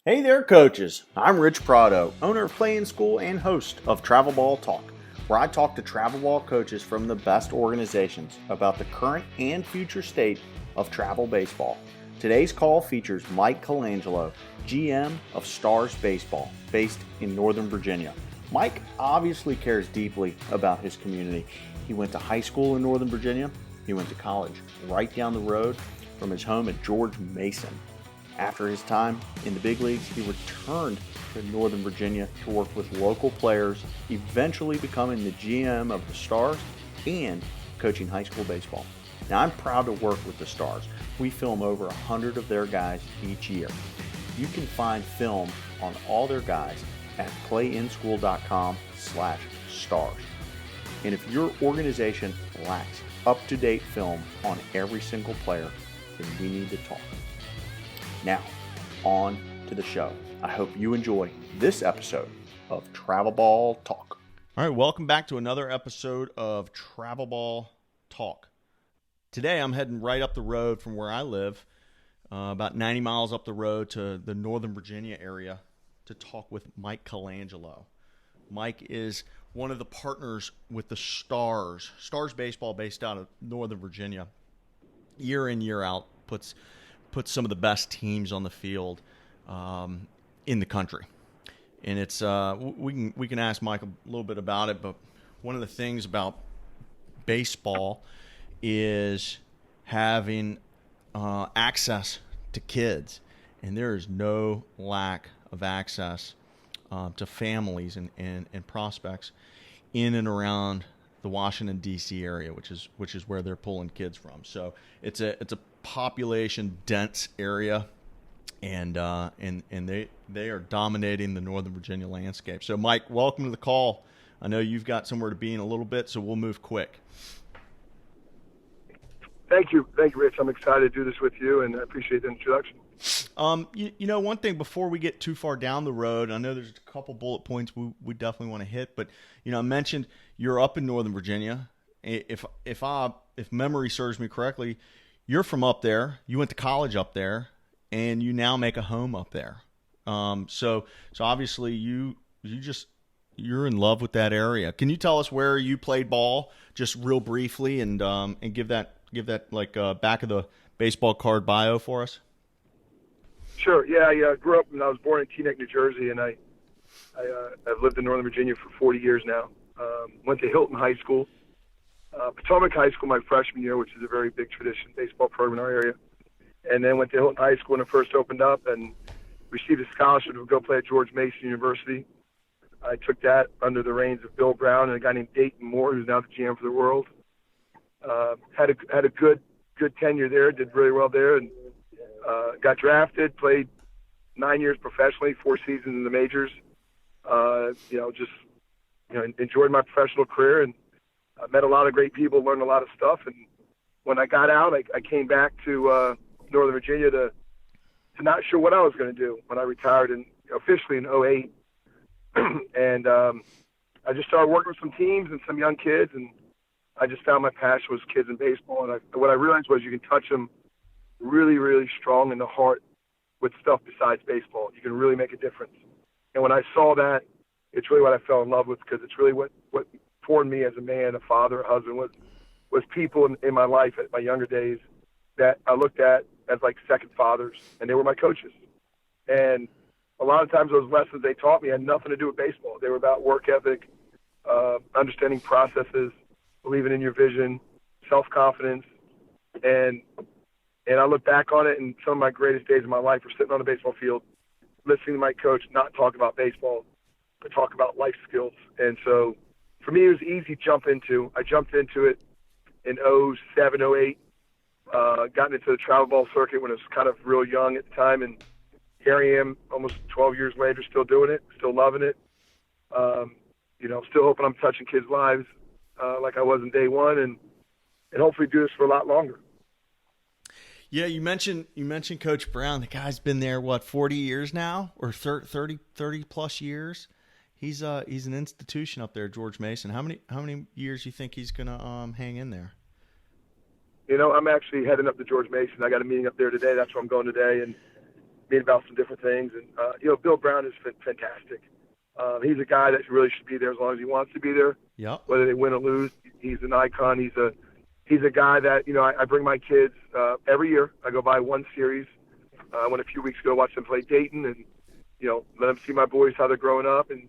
Hey there, coaches. I'm Rich Prado, owner of Play in School and host of Travel Ball Talk, where I talk to travel ball coaches from the best organizations about the current and future state of travel baseball. Today's call features Mike Colangelo, GM of Stars Baseball, based in Northern Virginia. Mike obviously cares deeply about his community. He went to high school in Northern Virginia. He went to college right down the road from his home at George Mason. After his time in the big leagues, he returned to Northern Virginia to work with local players, eventually becoming the GM of the Stars and coaching high school baseball. Now, I'm proud to work with the Stars. We film over 100 of their guys each year. You can find film on all their guys at playinschool.com/stars. And if your organization lacks up-to-date film on every single player, then we need to talk. Now, on to the show. I hope you enjoy this episode of Travel Ball Talk. All right, welcome back to another episode of Travel Ball Talk. Today, I'm heading right up the road from where I live, about 90 miles up the road to the Northern Virginia area to talk with Mike Colangelo. Mike is one of the partners with the Stars Baseball, based out of Northern Virginia. Year in, year out, puts some of the best teams on the field in the country. And it's we can ask Mike a little bit about it, but one of the things about baseball is having access to kids, and there is no lack of access to families and prospects in and around the Washington D.C. area, which is where they're pulling kids from. So it's a population dense area, and they are dominating the Northern Virginia landscape. So Mike, welcome to the call. I know you've got somewhere to be in a little bit, so we'll move quick. Thank you, Rich. I'm excited to do this with you, and I appreciate the introduction. You know, one thing before we get too far down the road, I know there's a couple bullet points we definitely want to hit, but you know, I mentioned you're up in Northern Virginia. If memory serves me correctly, you're from up there. You went to college up there, and you now make a home up there. So obviously you're in love with that area. Can you tell us where you played ball, just real briefly, and give that like back of the baseball card bio for us? Sure. Yeah, I grew up, and I was born in Teaneck, New Jersey, and I've lived in Northern Virginia for 40 years now. Went to Hilton High School, Potomac High School my freshman year, which is a very big tradition baseball program in our area, and then went to Hilton High School when it first opened up, and received a scholarship to go play at George Mason University. I took that under the reins of Bill Brown and a guy named Dayton Moore, who's now the GM for the World. Had a good tenure there, did really well there, and got drafted, played 9 years professionally, 4 seasons in the majors. Enjoyed my professional career, and I met a lot of great people, learned a lot of stuff. And when I got out, I came back to Northern Virginia to not sure what I was going to do when I retired officially in 2008. And I just started working with some teams and some young kids, and I just found my passion was kids in baseball. And what I realized was you can touch them really, really strong in the heart with stuff besides baseball. You can really make a difference. And when I saw that, it's really what I fell in love with, because it's really what formed me as a man, a father, a husband, was people in my life at my younger days that I looked at as like second fathers, and they were my coaches. And a lot of times those lessons they taught me had nothing to do with baseball. They were about work ethic, understanding processes, believing in your vision, self-confidence. And I look back on it, and some of my greatest days of my life were sitting on a baseball field, listening to my coach not talk about baseball, but talk about life skills. And so for me, it was easy to jump into. I jumped into it in 2007, 2008, gotten into the travel ball circuit when I was kind of real young at the time, and here I am almost 12 years later, still doing it, still loving it. Still hoping I'm touching kids' lives like I was in day one, and hopefully do this for a lot longer. Yeah, you mentioned Coach Brown. The guy's been there 40 years now, or 30 plus years. He's an institution up there, George Mason. How many years do you think he's gonna hang in there? I'm actually heading up to George Mason. I got a meeting up there today. That's where I'm going today, and meet about some different things. And, Bill Brown is fantastic. He's a guy that really should be there as long as he wants to be there. Yep. Whether they win or lose, he's an icon. He's a guy that, I bring my kids every year. I go by one series. I went a few weeks ago to watch them play Dayton and, let them see my boys, how they're growing up. And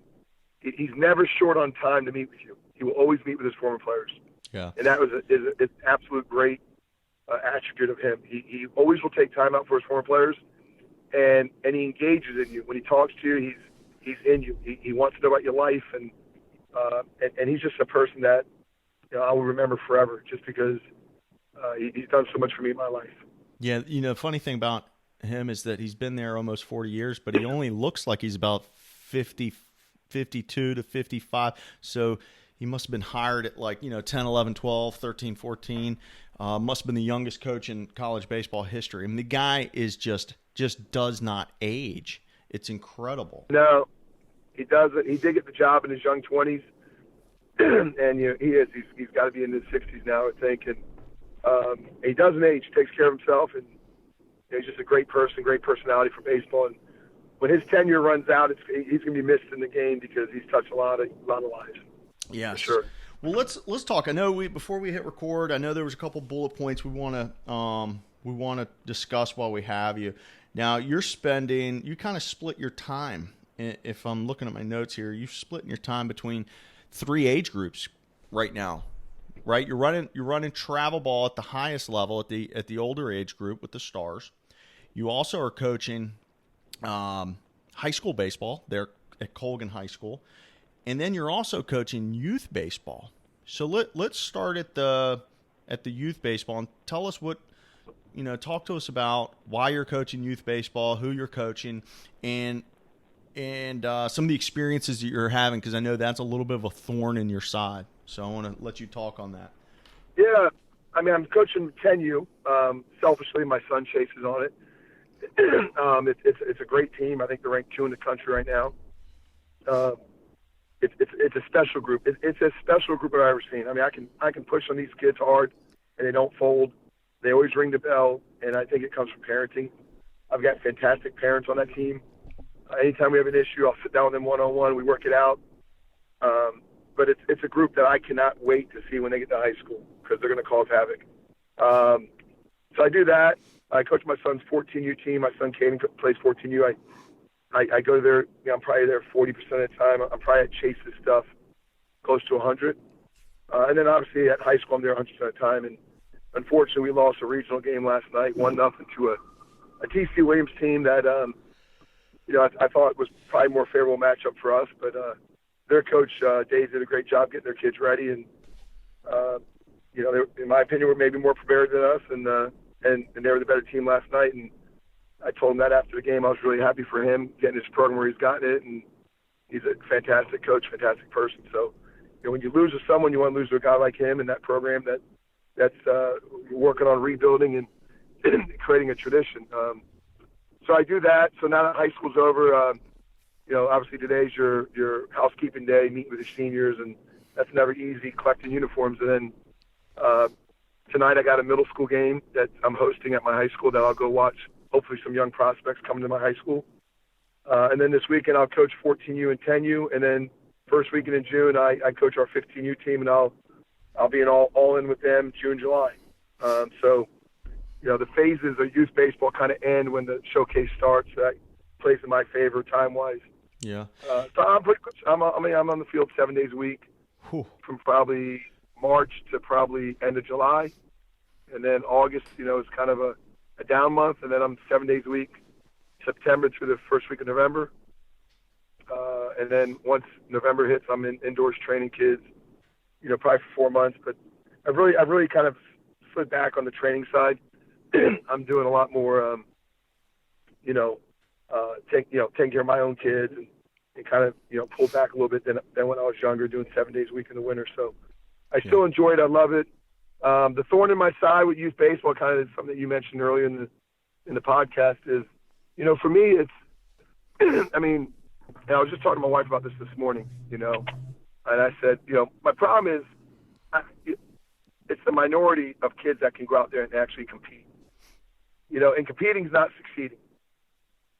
he's never short on time to meet with you. He will always meet with his former players. Yeah. And that is an absolute great attribute of him. He always will take time out for his former players, and he engages in you. When he talks to you, he's in you. He wants to know about your life, and he's just a person that I will remember forever, just because he's done so much for me in my life. Yeah, the funny thing about him is that he's been there almost 40 years, but he only looks like he's about 52 to 55. So he must have been hired at 10, 11, 12, 13, 14. Must have been the youngest coach in college baseball history. I mean, the guy is just does not age. It's incredible. No, he doesn't. He did get the job in his young 20s, and he is. He's got to be in his 60s now, I think. And he doesn't age. He takes care of himself, and he's just a great person, great personality for baseball. And when his tenure runs out, he's going to be missed in the game because he's touched a lot of lives. Yeah, sure. Well, let's talk. I know before we hit record, I know there was a couple bullet points we want to discuss while we have you. Now you kind of split your time. If I'm looking at my notes here, you've split your time between 3 age groups right now, right? You're running travel ball at the highest level at the older age group with the Stars. You also are coaching high school baseball there at Colgan High School. And then you're also coaching youth baseball. So let's start at the youth baseball and tell us talk to us about why you're coaching youth baseball, who you're coaching, and some of the experiences that you're having, because I know that's a little bit of a thorn in your side. So I want to let you talk on that. Yeah, I mean, I'm coaching 10U. Selfishly, my son Chase is on it. It's a great team. I think they're ranked 2 in the country right now. It's a special group. It's a special group I've ever seen. I mean, I can push on these kids hard, and they don't fold. They always ring the bell, and I think it comes from parenting. I've got fantastic parents on that team. Anytime we have an issue, I'll sit down with them one-on-one. We work it out. But it's a group that I cannot wait to see when they get to high school, because they're going to cause havoc. So I do that. I coach my son's 14U team. My son Caden plays 14U. I go there. I'm probably there 40% of the time. I'm probably at Chase's stuff close to 100. And then obviously at high school I'm there 100% of the time. And unfortunately we lost a regional game last night, 1-0 to a TC Williams team that I thought was probably a more favorable matchup for us. But their coach Dave did a great job getting their kids ready, and they, in my opinion, were maybe more prepared than us, and they were the better team last night. And I told him that after the game. I was really happy for him getting his program where he's gotten it, and he's a fantastic coach, fantastic person. So, when you lose to someone, you want to lose to a guy like him in that program that's working on rebuilding and creating a tradition. So I do that. So now that high school's over, obviously today's your housekeeping day, meeting with the seniors, and that's never easy, collecting uniforms. And then tonight I got a middle school game that I'm hosting at my high school that I'll go watch. Hopefully some young prospects coming to my high school. And then this weekend I'll coach 14U and 10U. And then first weekend in June I coach our 15U team, and I'll be all in with them June, July. So, the phases of youth baseball kind of end when the showcase starts. That plays in my favor time-wise. Yeah. So I'm pretty good. I'm on the field 7 days a week. Whew. From probably March to probably end of July. And then August, is kind of a down month, and then I'm 7 days a week, September through the first week of November. And then once November hits, I'm indoors training kids, probably for 4 months. But I've really kind of slid back on the training side. I'm doing a lot more, taking care of my own kids and kind of, pull back a little bit than when I was younger, doing 7 days a week in the winter. So I still enjoy it. I love it. The thorn in my side with youth baseball, kind of something that you mentioned earlier in the podcast, is, for me, it's, I was just talking to my wife about this morning, and I said, my problem is it's the minority of kids that can go out there and actually compete, and competing is not succeeding.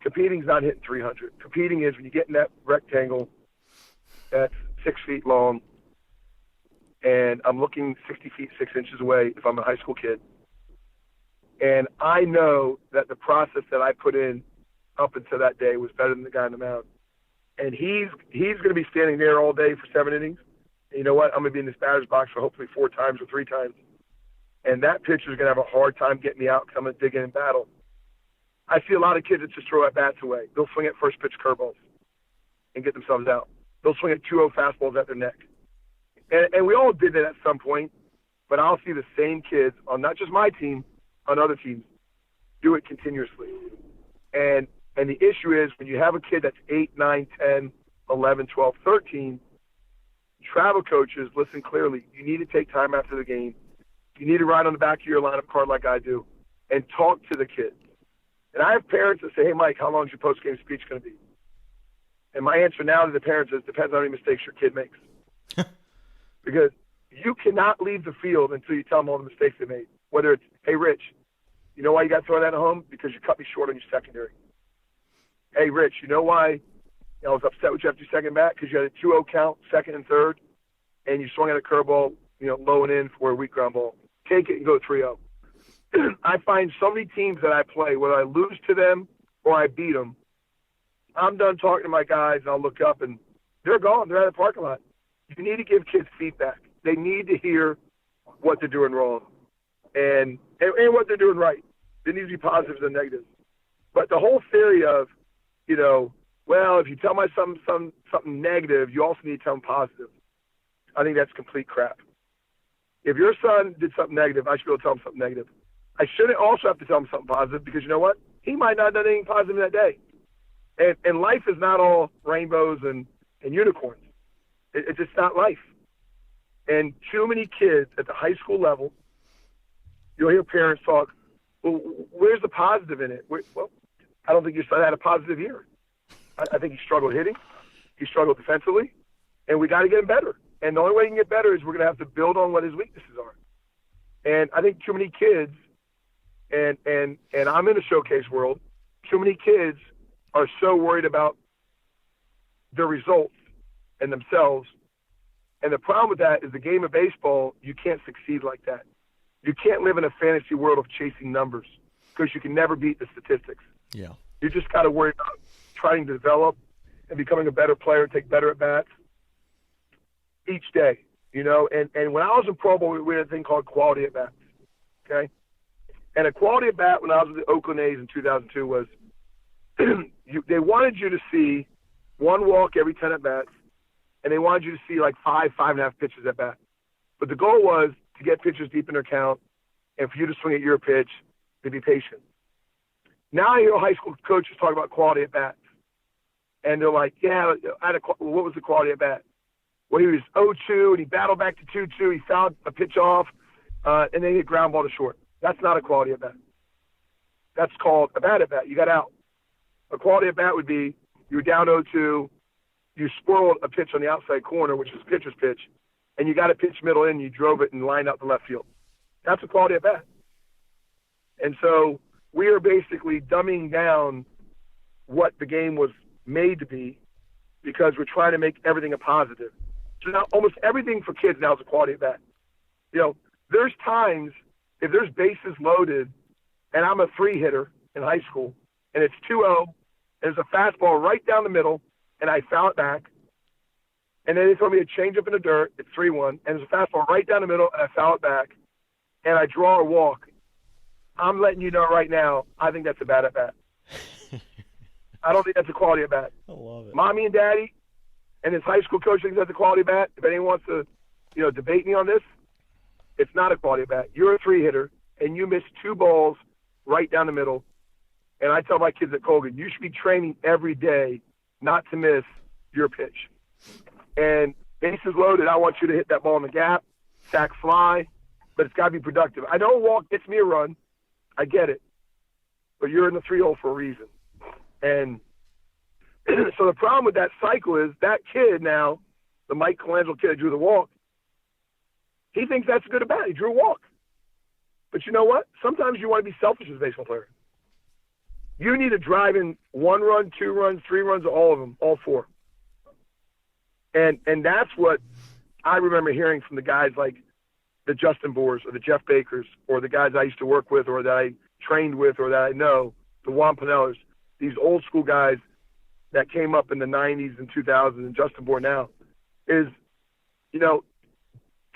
Competing is not hitting 300. Competing is when you get in that rectangle that's 6 feet long, and I'm looking 60 feet 6 inches away if I'm a high school kid. And I know that the process that I put in up until that day was better than the guy on the mound. And he's going to be standing there all day for 7 innings. And you know what? I'm going to be in this batter's box for hopefully 4 times or 3 times. And that pitcher is going to have a hard time getting me out because I'm going to dig in and battle. I see a lot of kids that just throw at bats away. They'll swing at first pitch curveballs and get themselves out. They'll swing at 2-0 fastballs at their neck. And we all did that at some point, but I'll see the same kids on not just my team, on other teams, do it continuously. And the issue is when you have a kid that's 8, 9, 10, 11, 12, 13, travel coaches, listen clearly. You need to take time after the game. You need to write on the back of your lineup card like I do and talk to the kids. And I have parents that say, hey, Mike, how long is your post-game speech going to be? And my answer now to the parents is, depends on how many mistakes your kid makes. Because you cannot leave the field until you tell them all the mistakes they made. Whether it's, hey, Rich, you know why you got thrown out of home? Because you cut me short on your secondary. Hey, Rich, you know why I was upset with you after your second bat? Because you had a 2-0 count, second and third, and you swung at a curveball, low and in for a weak ground ball. Take it and go 3-0. I find so many teams that I play, whether I lose to them or I beat them, I'm done talking to my guys, and I'll look up, and they're gone. They're out of the parking lot. You need to give kids feedback. They need to hear what they're doing wrong and what they're doing right. There needs to be positives and negatives. But the whole theory of, well, if you tell my son something negative, you also need to tell him positive, I think that's complete crap. If your son did something negative, I should be able to tell him something negative. I shouldn't also have to tell him something positive because you know what? He might not have done anything positive that day. And life is not all rainbows and unicorns. It's just not life. And too many kids at the high school level, you'll hear parents talk, well, where's the positive in it? Well, I don't think your son had a positive year. I think he struggled hitting. He struggled defensively. And we got to get him better. And the only way he can get better is we're going to have to build on what his weaknesses are. And I think too many kids, and I'm in a showcase world, too many kids are so worried about their results and themselves. And the problem with that is the game of baseball, you can't succeed like that. You can't live in a fantasy world of chasing numbers because you can never beat the statistics. Yeah. You just got to worry about trying to develop and becoming a better player, take better at bats each day, And when I was in Pro Bowl, we had a thing called quality at bats, okay? And a quality at bat when I was with the Oakland A's in 2002 was they wanted you to see 1 walk every 10 at bats, and they wanted you to see like 5.5 pitches at bat. But the goal was to get pitchers deep in their count and for you to swing at your pitch, to be patient. Now I hear high school coaches talk about quality at bats. And they're like, yeah, what was the quality at bat? Well, he was 0-2, and he battled back to 2-2. He fouled a pitch off, and then he hit ground ball to short. That's not a quality at bat. That's called a bad at bat. You got out. A quality at bat would be you were down 0-2, you spoiled a pitch on the outside corner, which is pitcher's pitch, and you got a pitch middle in, you drove it and lined out the left field. That's a quality at bat. And so we are basically dumbing down what the game was made to be because we're trying to make everything a positive. So now almost everything for kids now is a quality at bat. There's times if there's bases loaded and I'm a 3-hitter in high school and it's 2-0, there's a fastball right down the middle and I foul it back, and then they throw me a changeup in the dirt, it's 3-1, and there's a fastball right down the middle and I foul it back and I draw a walk. I'm letting you know right now, I think that's a bad at bat. I don't think that's a quality at bat. I love it. Mommy and Daddy and his high school coach thinks that's a quality at bat. If anyone wants to, debate me on this, it's not a quality at bat. You're a 3-hitter and you missed 2 balls right down the middle. And I tell my kids at Colgan, you should be training every day not to miss your pitch. And bases loaded, I want you to hit that ball in the gap, sack fly, but it's got to be productive. I know a walk gets me a run. I get it. But you're in the 3-hole for a reason. And so the problem with that cycle is that kid now, the Mike Colangelo kid that drew the walk, he thinks that's good or bad. He drew a walk. But you know what? Sometimes you want to be selfish as a baseball player. you need to drive in 1 run, 2 runs, 3 runs, all of them, all 4. And that's what I remember hearing from the guys like the Justin Boers or the Jeff Bakers or the guys I used to work with or that I trained with or that I know, the Juan Pinellas, these old school guys that came up in the 90s and 2000s and Justin Boer now, is, you know,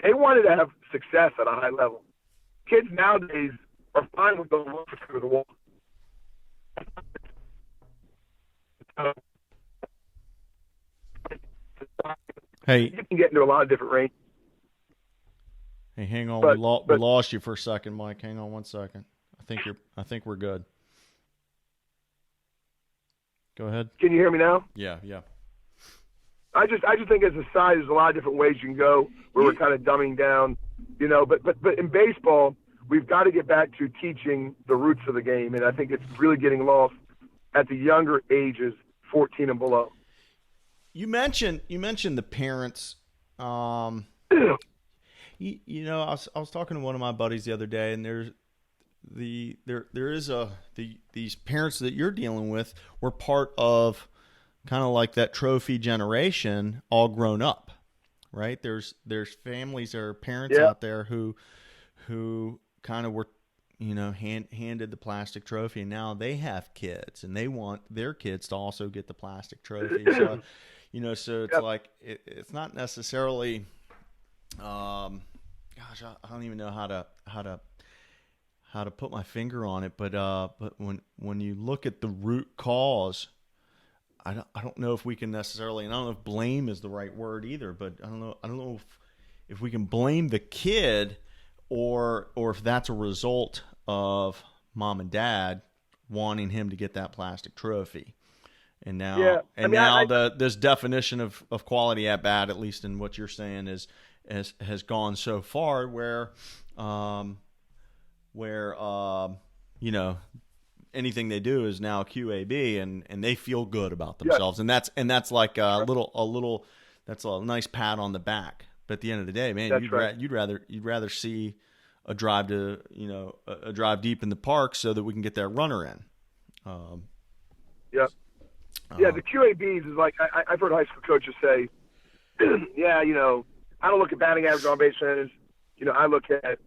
they wanted to have success at a high level. Kids nowadays are fine with going through the wall. Hey, you can get into a lot of different ranges. Hey, hang on. But, we lost you for a second, Mike. Hang on 1 second. I think we're good. Go ahead. Can you hear me now? Yeah. I just think as a side, there's a lot of different ways you can go where we're kind of dumbing down, you know. But in baseball, we've got to get back to teaching the roots of the game, and I think it's really getting lost at the younger ages, 14 and below. You mentioned the parents. You know, I was talking to one of my buddies the other day, and these parents that you're dealing with were part of kind of like that trophy generation, all grown up, right? There's families or parents out there who kind of were, you know, handed the plastic trophy, and now they have kids, and they want their kids to also get the plastic trophy. So, you know, so it's like it's not necessarily. Gosh, I don't even know how to put my finger on it, but when you look at the root cause, I don't know if we can necessarily, and I don't know if blame is the right word either, but I don't know if we can blame the kid or if that's a result of mom and dad wanting him to get that plastic trophy. And now, this definition of quality at bat, at least in what you're saying, has gone so far where you know, anything they do is now QAB, and they feel good about themselves, and that's like that's a nice pat on the back. But at the end of the day, man, you'd rather see a drive to, you know, a drive deep in the park so that we can get that runner in. The QABs is like I've heard high school coaches say, yeah, you know, I don't look at batting average, on base percentage. You know, I look at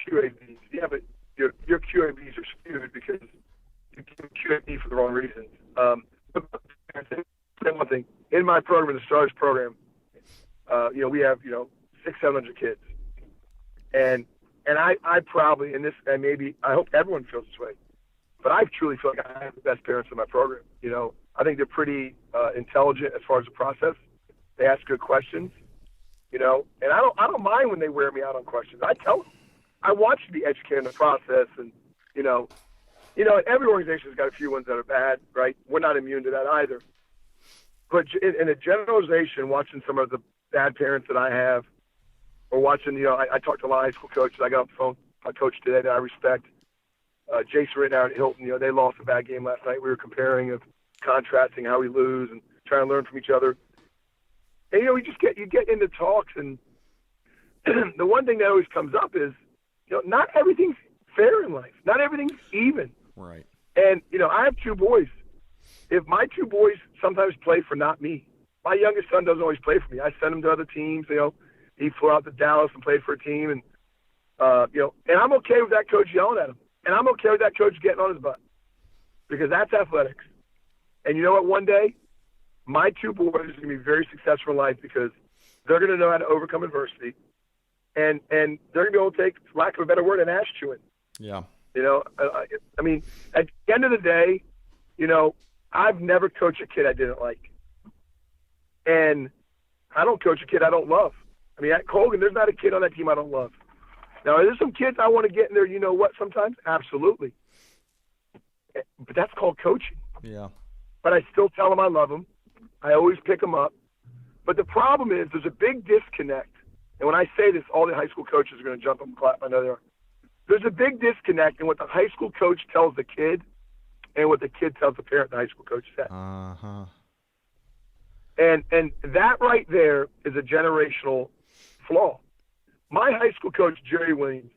QABs. Yeah, but your QABs are skewed because you give QAB for the wrong reasons. But one thing, in my program, in the Stars program, you know, we have, you know, 600-700 kids, and I probably, and maybe I hope everyone feels this way, but I truly feel like I have the best parents in my program. You know, I think they're pretty intelligent as far as the process. They ask good questions. You know, and I don't mind when they wear me out on questions. I tell them, I want you to be educated in the process, and you know, every organization's got a few ones that are bad, right? We're not immune to that either. But in a generalization, watching some of the bad parents that I have, or watching, you know, I talked to a lot of high school coaches. I got off the phone, a coach today that I respect, Jason Rittenhour at Hilton. You know, they lost a bad game last night. We were comparing, contrasting how we lose and trying to learn from each other. And, you know, you get into talks, and the one thing that always comes up is, you know, not everything's fair in life. Not everything's even. Right. And, you know, I have 2 boys. If my 2 boys sometimes play for not me, my youngest son doesn't always play for me. I send him to other teams. You know, he flew out to Dallas and played for a team, and, you know, and I'm okay with that coach yelling at him. And I'm okay with that coach getting on his butt, because that's athletics. And you know what? One day, my 2 boys are going to be very successful in life because they're going to know how to overcome adversity, and they're going to be able to take, for lack of a better word, an ass chewing. Yeah. You know, I mean, at the end of the day, you know, I've never coached a kid I didn't like. And I don't coach a kid I don't love. I mean, at Colgan, there's not a kid on that team I don't love. Now, are there some kids I want to get in there, you know what, sometimes? Absolutely. But that's called coaching. Yeah. But I still tell them I love them. I always pick them up. But the problem is there's a big disconnect. And when I say this, all the high school coaches are going to jump up and clap. I know they are. There's a big disconnect in what the high school coach tells the kid and what the kid tells the parent the high school coach said. Uh-huh. And that right there is a generational flaw. My high school coach, Jerry Williams,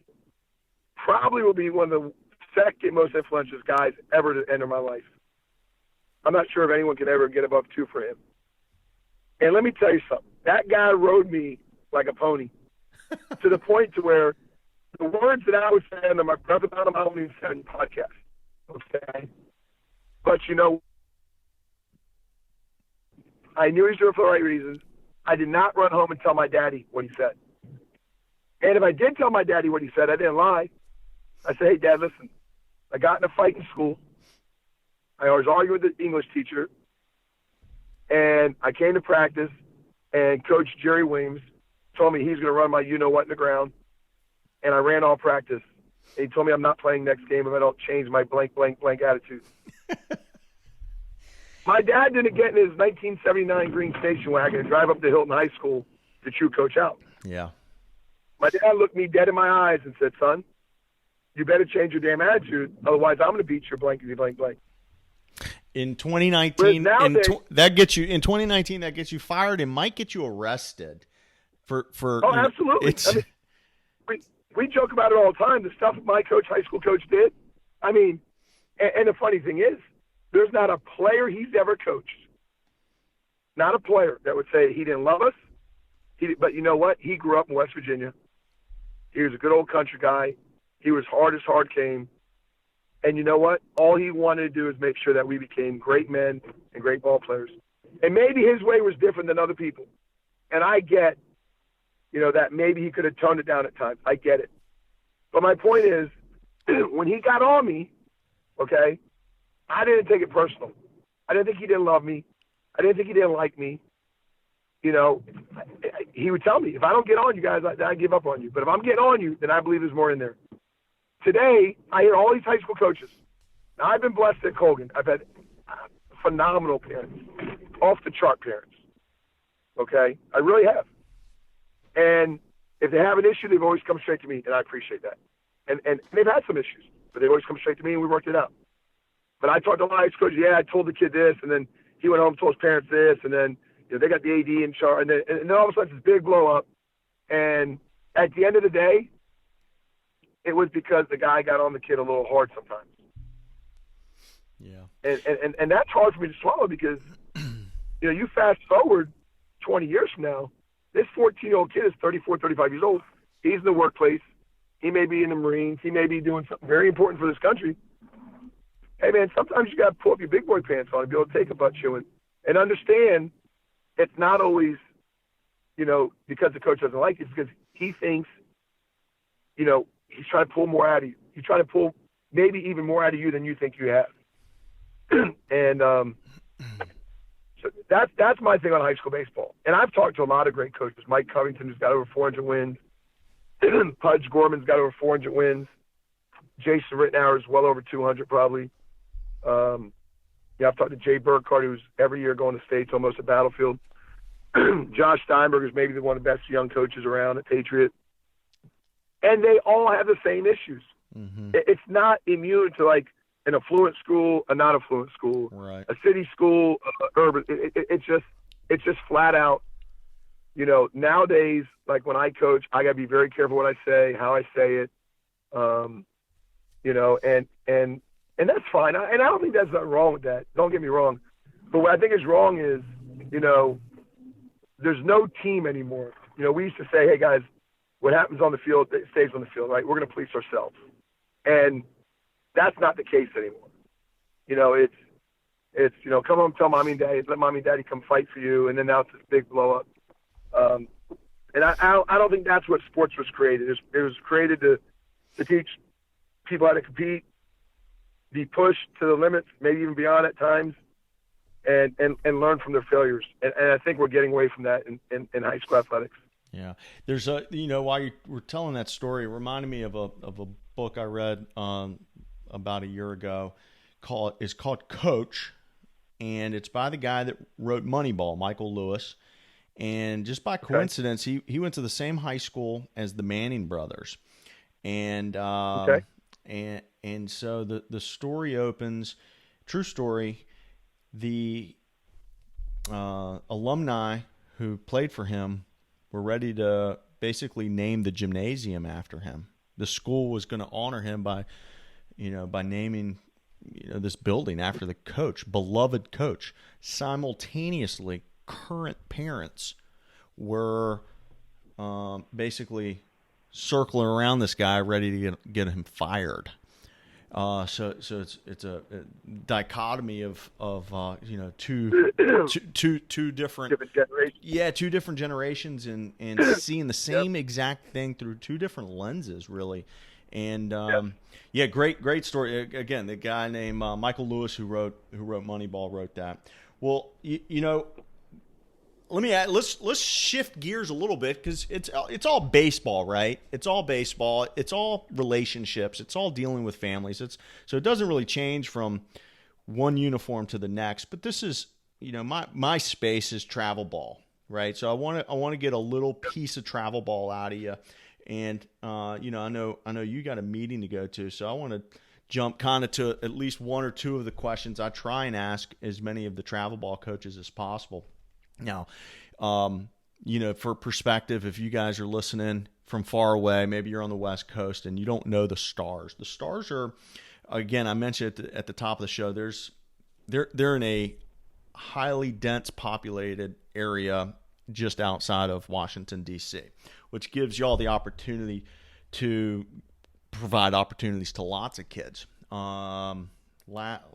probably will be one of the second most influential guys ever to enter my life. I'm not sure if anyone can ever get above 2 for him. And let me tell you something. That guy rode me like a pony to the point to where the words that I would say under my breath about him, I don't even say in podcasts. Okay? But, I knew he was doing it for the right reasons. I did not run home and tell my daddy what he said. And if I did tell my daddy what he said, I didn't lie. I said, hey, Dad, listen, I got in a fight in school. I was arguing with the English teacher. And I came to practice, and Coach Jerry Williams told me he's going to run my you-know-what in the ground. And I ran all practice. And he told me I'm not playing next game if I don't change my blank, blank, blank attitude. My dad didn't get in his 1979 green station wagon and drive up to Hilton High School to chew Coach out. Yeah. My dad looked me dead in my eyes and said, son, you better change your damn attitude. Otherwise, I'm going to beat your blankety blank blank. In 2019, that gets you fired and might get you arrested for. Oh, absolutely. I mean, we joke about it all the time. The stuff my high school coach did. I mean, and the funny thing is, there's not a player he's ever coached, not a player that would say he didn't love us. But you know what? He grew up in West Virginia. He was a good old country guy. He was hard as hard came. And you know what? All he wanted to do is make sure that we became great men and great ball players. And maybe his way was different than other people. And I get, that maybe he could have toned it down at times. I get it. But my point is, when he got on me, okay, I didn't take it personal. I didn't think he didn't love me. I didn't think he didn't like me. He would tell me, if I don't get on you guys, I give up on you. But if I'm getting on you, then I believe there's more in there. Today, I hear all these high school coaches. Now, I've been blessed at Colgan. I've had phenomenal parents, off-the-chart parents. Okay? I really have. And if they have an issue, they've always come straight to me, and I appreciate that. And they've had some issues, but they've always come straight to me, and we worked it out. But I talked to a lot of coaches, I told the kid this, and then he went home and told his parents this, and then they got the AD in charge, and then all of a sudden this big blow-up. And at the end of the day, it was because the guy got on the kid a little hard sometimes. Yeah. And that's hard for me to swallow because, you fast forward 20 years from now, this 14-year-old kid is 34, 35 years old. He's in the workplace. He may be in the Marines. He may be doing something very important for this country. Hey, man, sometimes you got to pull up your big boy pants on and be able to take a butt chewing and understand it's not always, because the coach doesn't like it. It's because he thinks, he's trying to pull more out of you. He's trying to pull maybe even more out of you than you think you have. And so that's my thing on high school baseball. And I've talked to a lot of great coaches. Mike Covington, who's got over 400 wins. Pudge Gorman's got over 400 wins. Jason Rittenauer is well over 200 probably. I've talked to Jay Burkhardt, who's every year going to states almost at Battlefield. Josh Steinberg is maybe one of the best young coaches around at Patriot. And they all have the same issues. Mm-hmm. It's not immune to like an affluent school, a not affluent school, right, a city school, urban. It's just flat out. Nowadays, like when I coach, I got to be very careful what I say, how I say it. And that's fine. And I don't think there's nothing wrong with that. Don't get me wrong. But what I think is wrong is, there's no team anymore. We used to say, hey guys, what happens on the field, it stays on the field, right? We're going to police ourselves. And that's not the case anymore. It's come home, tell mommy and daddy, let mommy and daddy come fight for you. And then now it's this big blow up. And I don't think that's what sports was created. It was created to teach people how to compete, be pushed to the limits, maybe even beyond at times, and learn from their failures. And I think we're getting away from that in high school athletics. Yeah. There's while you were telling that story, it reminded me of a book I read about a year ago called Coach, and it's by the guy that wrote Moneyball, Michael Lewis. And just by coincidence, he went to the same high school as the Manning brothers. And and so the story opens, true story, the alumni who played for him were ready to basically name the gymnasium after him. The school was going to honor him by, by naming, this building after the coach, beloved coach. Simultaneously, current parents were basically circling around this guy, ready to get him fired. So it's a dichotomy of two different generations. Yeah, two different generations, and seeing the same exact thing through two different lenses, really. And great story. Again, the guy named Michael Lewis, who wrote Moneyball, wrote that. Well, let's shift gears a little bit, because it's all baseball, right? It's all baseball. It's all relationships. It's all dealing with families. So it doesn't really change from one uniform to the next. But this is, my space is travel ball, right? So I want to get a little piece of travel ball out of you. And I know you got a meeting to go to, so I want to jump kind of to at least one or two of the questions. I try and ask as many of the travel ball coaches as possible. Now, for perspective, if you guys are listening from far away, maybe you're on the West Coast and you don't know the Stars. The Stars are, again, I mentioned at the top of the show, they're in a highly dense populated area just outside of Washington, D.C., which gives y'all the opportunity to provide opportunities to lots of kids. Let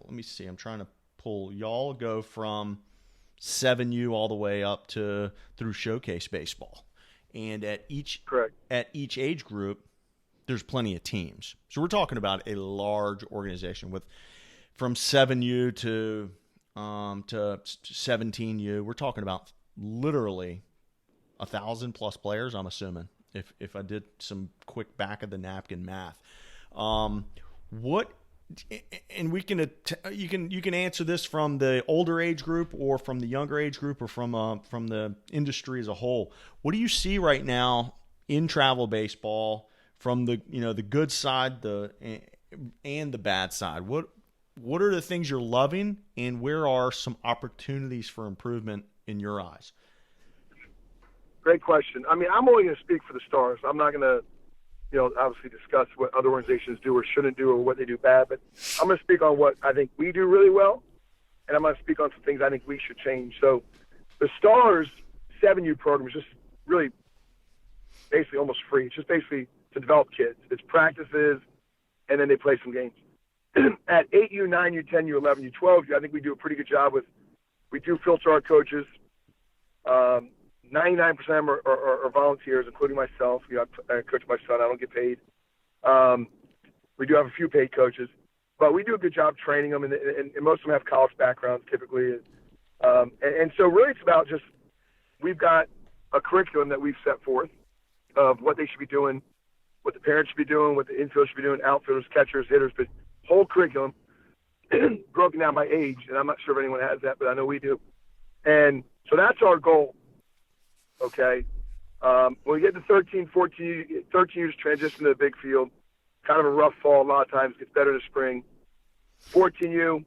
me see. I'm trying to pull. Y'all go from 7U all the way up through showcase baseball, and at each age group, there's plenty of teams. So we're talking about a large organization from 7U to 17U. We're talking about literally 1,000+ players, I'm assuming, if I did some quick back of the napkin math. What, and we can you can answer this from the older age group or from the younger age group or from the industry as a whole. What do you see right now in travel baseball from the the good side and the bad side? What are the things you're loving, and where are some opportunities for improvement in your eyes? Great question. I mean, I'm only going to speak for the Stars. I'm not going to, obviously discuss what other organizations do or shouldn't do or what they do bad, but I'm going to speak on what I think we do really well, and I'm going to speak on some things I think we should change. So the Stars 7U program is just really basically almost free. It's just basically to develop kids. It's practices, and then they play some games. At 8U, 9U, 10U, 11U, 12U, I think we do a pretty good job we do filter our coaches. 99% of them are volunteers, including myself. I coach my son. I don't get paid. We do have a few paid coaches, but we do a good job training them, and most of them have college backgrounds typically. And so really it's about just we've got a curriculum that we've set forth of what they should be doing, what the parents should be doing, what the infielders should be doing, outfielders, catchers, hitters, but whole curriculum broken down by age. And I'm not sure if anyone has that, but I know we do. And so that's our goal. Okay. When we get to 13 years transition to the big field, kind of a rough fall a lot of times, gets better in the spring. 14U,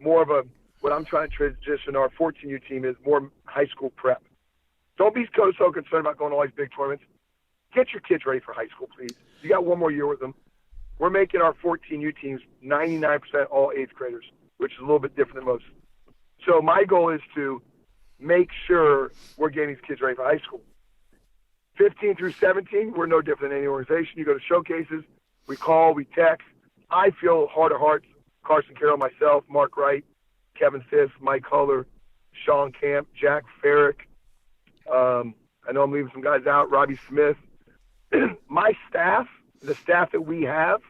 more of what I'm trying to transition our 14U team is more high school prep. Don't be so concerned about going to all these big tournaments. Get your kids ready for high school, please. You got one more year with them. We're making our 14U teams 99% all 8th graders, which is a little bit different than most. So my goal is to make sure we're getting these kids ready for high school. 15 through 17, we're no different than any organization. You go to showcases, we call, we text. I feel heart to heart, Carson Carroll, myself, Mark Wright, Kevin Fisk, Mike Huller, Sean Camp, Jack Farrick. I know I'm leaving some guys out, Robbie Smith. My staff, the staff that we have,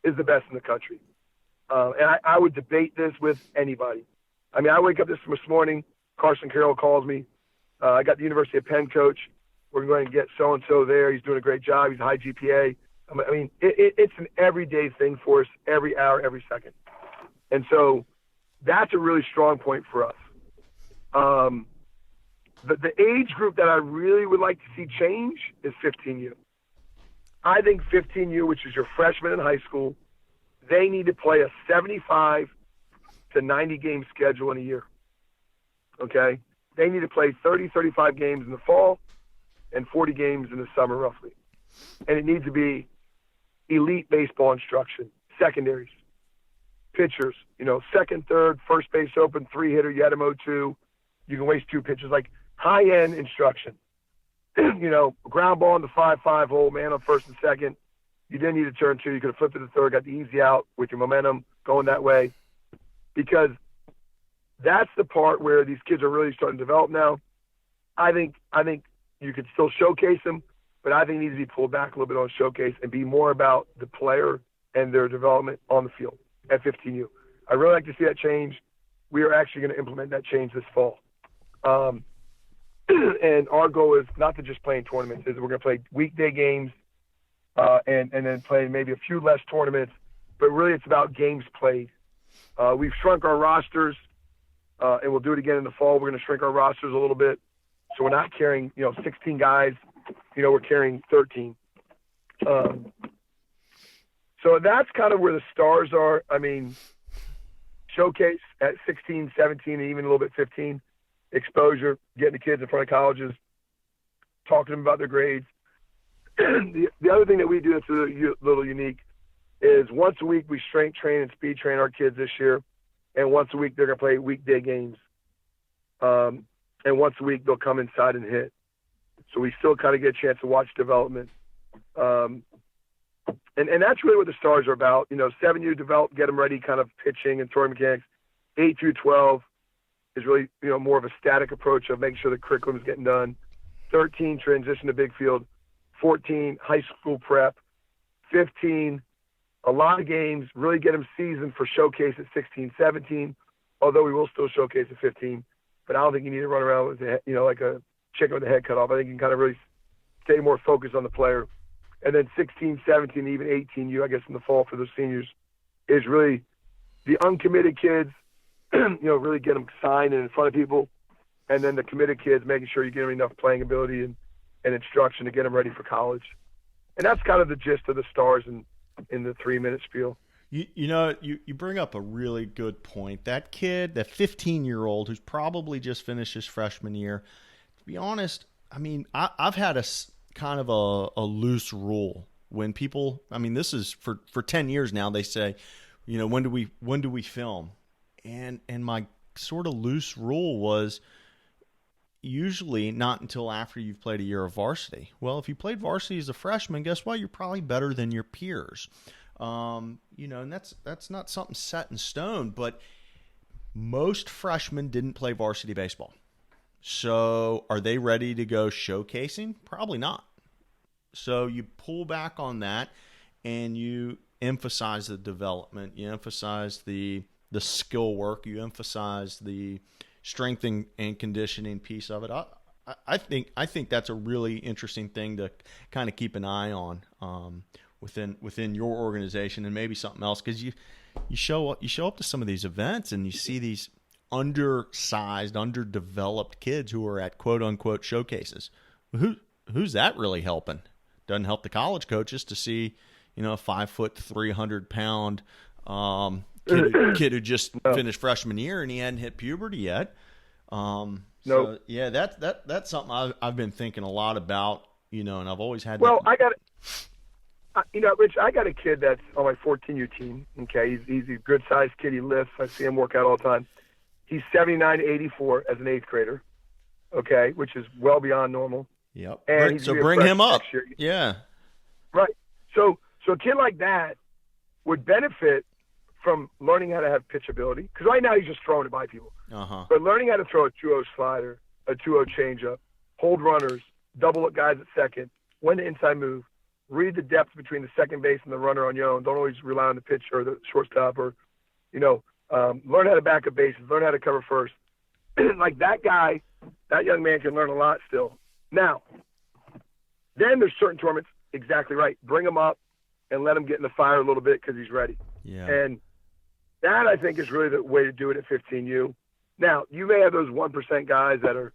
is the best in the country. And I would debate this with anybody. I mean, I wake up this morning, Carson Carroll calls me. I got the University of Penn coach. We're going to get so-and-so there. He's doing a great job. He's a high GPA. I mean, it's an everyday thing for us, every hour, every second. And so that's a really strong point for us. The age group that I really would like to see change is 15U. I think 15U, which is your freshman in high school, they need to play a 75 to 90 game schedule in a year. Okay? They need to play 30, 35 games in the fall and 40 games in the summer, roughly. And it needs to be elite baseball instruction, secondaries, pitchers, second, third, first base open, 3-hitter, you had him 0-2. You can waste 2 pitches, like high-end instruction. Ground ball in the 5-5 hole, man on first and second. You didn't need to turn 2. You could have flipped it to third, got the easy out with your momentum going that way. Because that's the part where these kids are really starting to develop now. I think you could still showcase them, but I think it needs to be pulled back a little bit on showcase and be more about the player and their development on the field at 15U. I really like to see that change. We are actually going to implement that change this fall. And our goal is not to just play in tournaments. We're going to play weekday games and then play maybe a few less tournaments, but really it's about games played. We've shrunk our rosters, and we'll do it again in the fall. We're going to shrink our rosters a little bit. So we're not carrying, 16 guys. We're carrying 13. So that's kind of where the stars are. I mean, showcase at 16, 17, and even a little bit 15. Exposure, getting the kids in front of colleges, talking to them about their grades. The other thing that we do that's a little unique is once a week we strength train and speed train our kids this year, and once a week they're going to play weekday games. And once a week they'll come inside and hit. So we still kind of get a chance to watch development. And that's really what the stars are about. 7U develop, get them ready, kind of pitching and throwing mechanics. 8 through 12 is really, more of a static approach of making sure the curriculum is getting done. 13, transition to big field. 14, high school prep. 15, a lot of games, really get them seasoned for showcase at 16, 17, although we will still showcase at 15. But I don't think you need to run around with, like a chicken with the head cut off. I think you can kind of really stay more focused on the player. And then 16, 17, even 18U, I guess, in the fall for the seniors, is really the uncommitted kids, really get them signed and in front of people. And then the committed kids, making sure you get them enough playing ability and instruction to get them ready for college. And that's kind of the gist of the stars in the 3-minute spiel. You bring up a really good point. That kid, that 15-year-old who's probably just finished his freshman year, to be honest, I mean, I've had a kind of a loose rule when people, I mean, this is for 10 years now, they say, when do we film? And my sort of loose rule was usually not until after you've played a year of varsity. Well, if you played varsity as a freshman, guess what? You're probably better than your peers. And that's not something set in stone, but most freshmen didn't play varsity baseball. So are they ready to go showcasing? Probably not. So you pull back on that and you emphasize the development. You emphasize the skill work. You emphasize the strength and conditioning piece of it. I think that's a really interesting thing to kind of keep an eye on within your organization, and maybe something else, because you show up to some of these events and you see these undersized, underdeveloped kids who are at quote unquote showcases. Who's that really helping? Doesn't help the college coaches to see a 5', 300-pound kid who just finished freshman year and he hadn't hit puberty yet. So yeah, that's something I've been thinking a lot about, and I've always had. Well, Rich, I got a kid that's on my 14U team. Okay, he's a good sized kid. He lifts. I see him work out all the time. He's 79-84 as an 8th grader. Okay, which is well beyond normal. Yep. And so bring him up. Yeah. Right. So a kid like that would benefit from learning how to have pitchability, because right now he's just throwing it by people. Uh-huh. But learning how to throw a 2-0 slider, a 2-0 changeup, hold runners, double up guys at second, when to inside move, read the depth between the second base and the runner on your own. Don't always rely on the pitcher or the shortstop, or learn how to back up bases, learn how to cover first. Like that guy, that young man can learn a lot still. Now, then there's certain tournaments, exactly right. Bring him up and let him get in the fire a little bit because he's ready. Yeah. And that, I think, is really the way to do it at 15U. Now, you may have those 1% guys that are,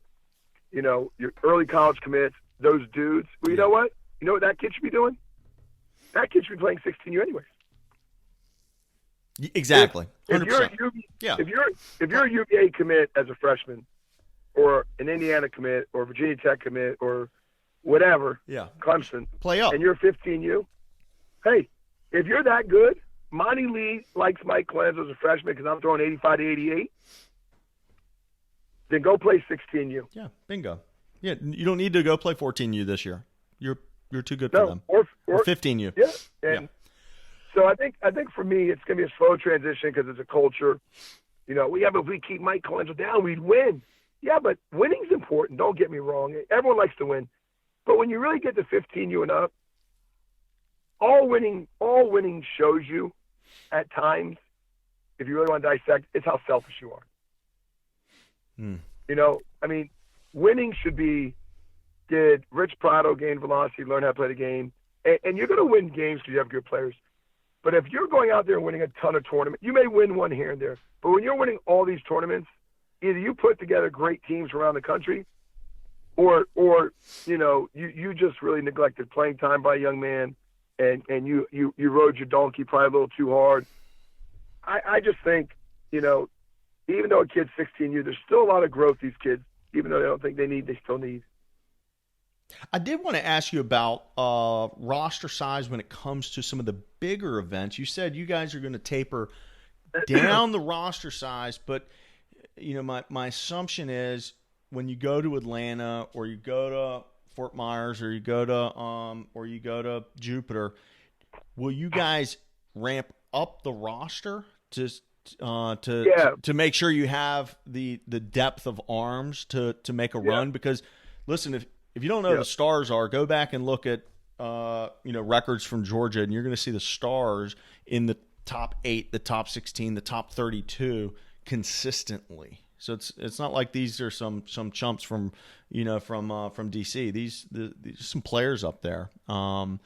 your early college commits, those dudes. Well, you know what? You know what that kid should be doing? That kid should be playing 16U anyways. Exactly. 100%. If you're a UVA commit as a freshman, or an Indiana commit, or Virginia Tech commit, or whatever, Clemson, play up, and you're 15U, hey, if you're that good, Monty Lee likes Mike Colangelo as a freshman because I'm throwing 85 to 88, then go play 16U. Yeah, bingo. Yeah, you don't need to go play 14U this year. You're too good for them. Or 15U. Yeah, and so I think for me it's going to be a slow transition because it's a culture. You know, if we keep Mike Colangelo down, we'd win. Yeah, but winning's important. Don't get me wrong. Everyone likes to win, but when you really get to 15U and up, all winning shows you at times, if you really want to dissect, it's how selfish you are. You know, I mean, winning should be, did Rich Prado gain velocity, learn how to play the game? And you're going to win games because you have good players. But if you're going out there and winning a ton of tournaments, you may win one here and there. But when you're winning all these tournaments, either you put together great teams around the country or you know, you just really neglected playing time by a young man and you rode your donkey probably a little too hard. I just think, you know, even though a kid's 16U, there's still a lot of growth these kids, even though they don't think they still need. I did want to ask you about roster size when it comes to some of the bigger events. You said you guys are going to taper down the roster size, but you know, my assumption is when you go to Atlanta or you go to Fort Myers or you go to Jupiter, will you guys ramp up the roster to make sure you have the depth of arms to make a run? Because listen, if you don't know who the stars are, go back and look at records from Georgia, and you're going to see the stars in the top 8, the top 16, the top 32 consistently. So it's not like these are some chumps from DC. These some players up there. Talk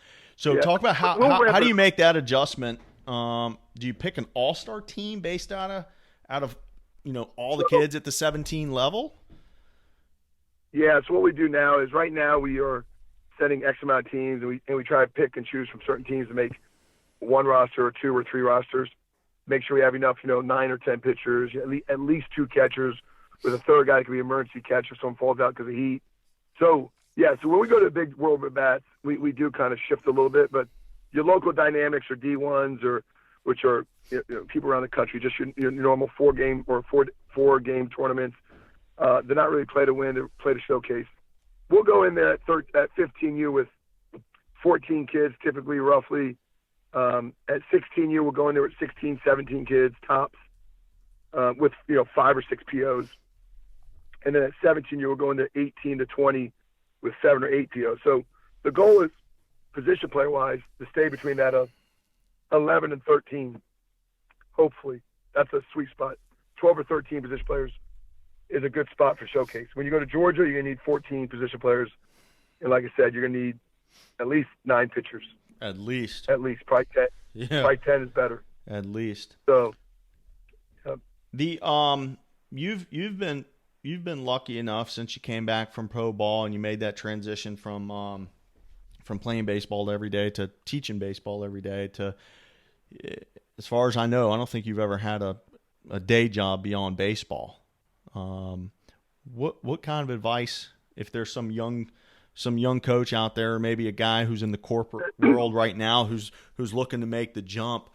about how do you make that adjustment? Do you pick an all-star team based out of all the kids at the 17 level? Yeah, so what we do now is right now we are setting X amount of teams, and we try to pick and choose from certain teams to make one roster or 2 or 3 rosters. Make sure we have enough, 9 or 10 pitchers, at least 2 catchers, with a third guy that can be an emergency catcher if someone falls out because of heat. So when we go to big world at bats, we do kind of shift a little bit, but your local dynamics or D1s which are people around the country, just your normal 4-game or four-game tournaments. They're not really play to win; they're play to showcase. We'll go in there at 15U with 14 kids, typically, roughly. At 16U, we'll go in there with 16, 17 kids tops, with 5 or 6 POs, and then at 17U, we'll go into 18 to 20 with 7 or 8 POs. So the goal is, position player wise, to stay between that of 11 and 13. Hopefully, that's a sweet spot. 12 or 13 position players is a good spot for showcase. When you go to Georgia, you're going to need 14 position players. And like I said, you're going to need at least 9 pitchers. At least. Probably 10. Yeah. Probably 10 is better. At least. So, you've been lucky enough since you came back from pro ball and you made that transition from playing baseball every day to teaching baseball every day to, as far as I know, I don't think you've ever had a day job beyond baseball. What kind of advice, if there's some young coach out there, or maybe a guy who's in the corporate world right now who's looking to make the jump?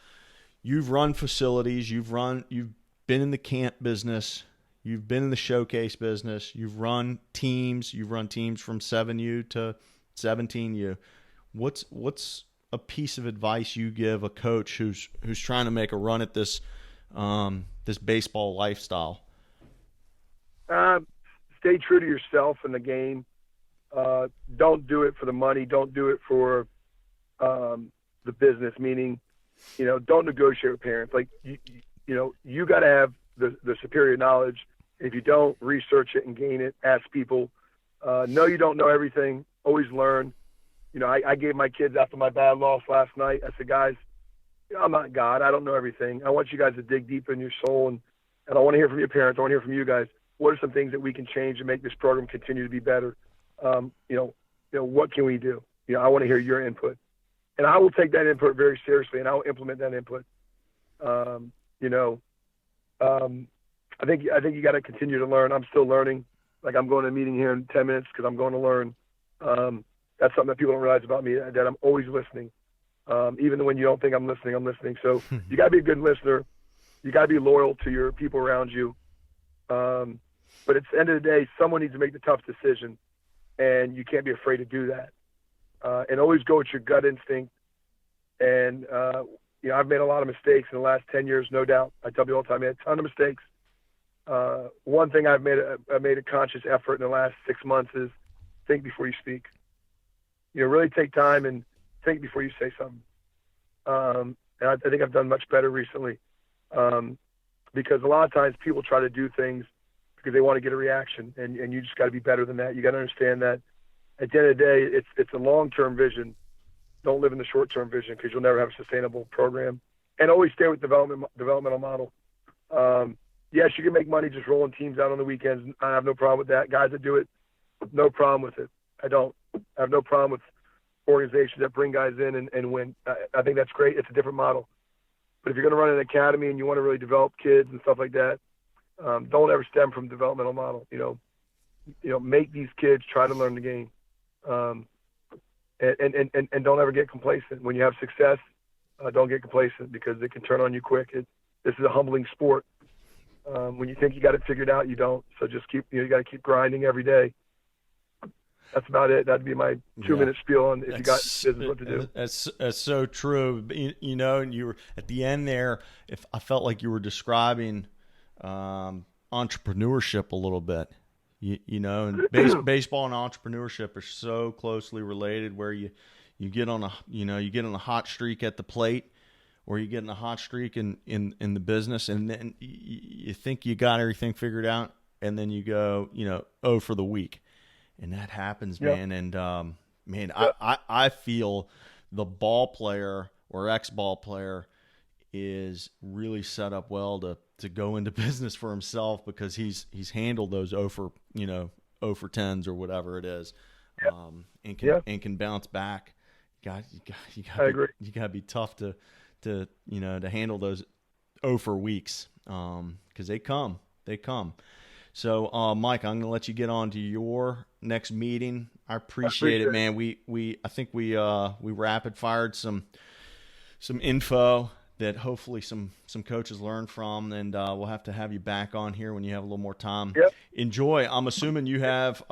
You've run facilities, you've been in the camp business, you've been in the showcase business, you've run teams from 7U to 17U. What's a piece of advice you give a coach who's trying to make a run at this baseball lifestyle? Stay true to yourself in the game. Don't do it for the money. Don't do it for the business. Meaning, don't negotiate with parents. Like you got to have the superior knowledge. If you don't, research it and gain it. Ask people. Know you don't know everything. Always learn. I gave my kids after my bad loss last night. I said, guys, I'm not God. I don't know everything. I want you guys to dig deep in your soul, and I want to hear from your parents. I want to hear from you guys. What are some things that we can change to make this program continue to be better? What can we do? I want to hear your input, and I will take that input very seriously, and I will implement that input. I think you got to continue to learn. I'm still learning. Like, I'm going to a meeting here in 10 minutes because I'm going to learn. That's something that people don't realize about me, that I'm always listening. Even when you don't think I'm listening. So you got to be a good listener. You got to be loyal to your people around you. But at the end of the day, someone needs to make the tough decision, and you can't be afraid to do that. And always go with your gut instinct. And, I've made a lot of mistakes in the last 10 years, no doubt. I tell people all the time, I made a ton of mistakes. One thing I've made a conscious effort in the last 6 months is think before you speak. Really take time and think before you say something. And I think I've done much better recently, because a lot of times people try to do things because they want to get a reaction, and you just got to be better than that. You got to understand that at the end of the day, it's a long-term vision. Don't live in the short-term vision, because you'll never have a sustainable program. And always stay with developmental model. Yes, you can make money just rolling teams out on the weekends. I have no problem with that. Guys that do it, no problem with it. I don't. I have no problem with organizations that bring guys in and win. I think that's great. It's a different model. But if you're going to run an academy and you want to really develop kids and stuff like that, don't ever stem from developmental model. Make these kids try to learn the game, and don't ever get complacent. When you have success, don't get complacent, because it can turn on you quick. This is a humbling sport. When you think you got it figured out, you don't. So just you got to keep grinding every day. That's about it. That'd be my 2-minute spiel on if you got business, what to do. That's so true. And you were at the end there. If I felt like you were describing entrepreneurship a little bit, and baseball and entrepreneurship are so closely related. Where you get on a hot streak at the plate, or you get in a hot streak in the business, and then you think you got everything figured out, and then you go 0 for the week. And that happens, man. And, I feel the ball player or ex-ball player is really set up well to go into business for himself, because he's handled those 0 for 10s or whatever it is, and can bounce back. I agree. You got to be tough to handle those 0 for weeks, because they come. So, Mike, I'm going to let you get on to your next meeting. I appreciate it, man. I think we rapid fired some info that hopefully some coaches learn from, and we'll have to have you back on here when you have a little more time. Yep. Enjoy. I'm assuming you have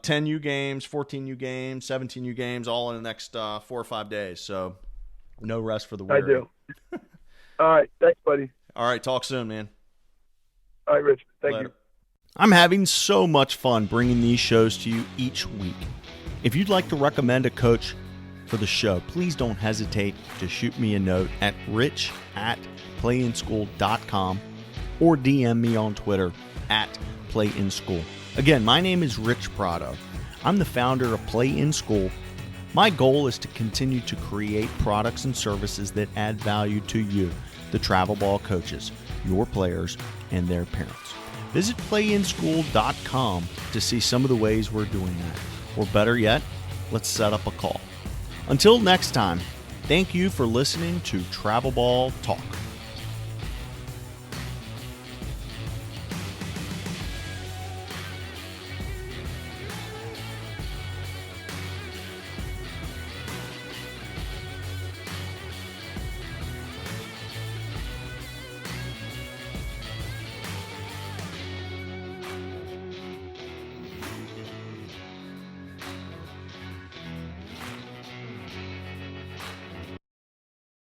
10 U games, 14 U games, 17 U games, all in the next 4 or 5 days. So no rest for the weary. I do. All right. Thanks, buddy. All right. Talk soon, man. All right, Rich. Thank you. I'm having so much fun bringing these shows to you each week. If you'd like to recommend a coach for the show, please don't hesitate to shoot me a note at rich@playinschool.com or DM me on Twitter @playinschool. Again, my name is Rich Prado. I'm the founder of Play in School. My goal is to continue to create products and services that add value to you, the travel ball coaches, your players, and their parents. Visit playinschool.com to see some of the ways we're doing that. Or better yet, let's set up a call. Until next time, thank you for listening to Travel Ball Talk.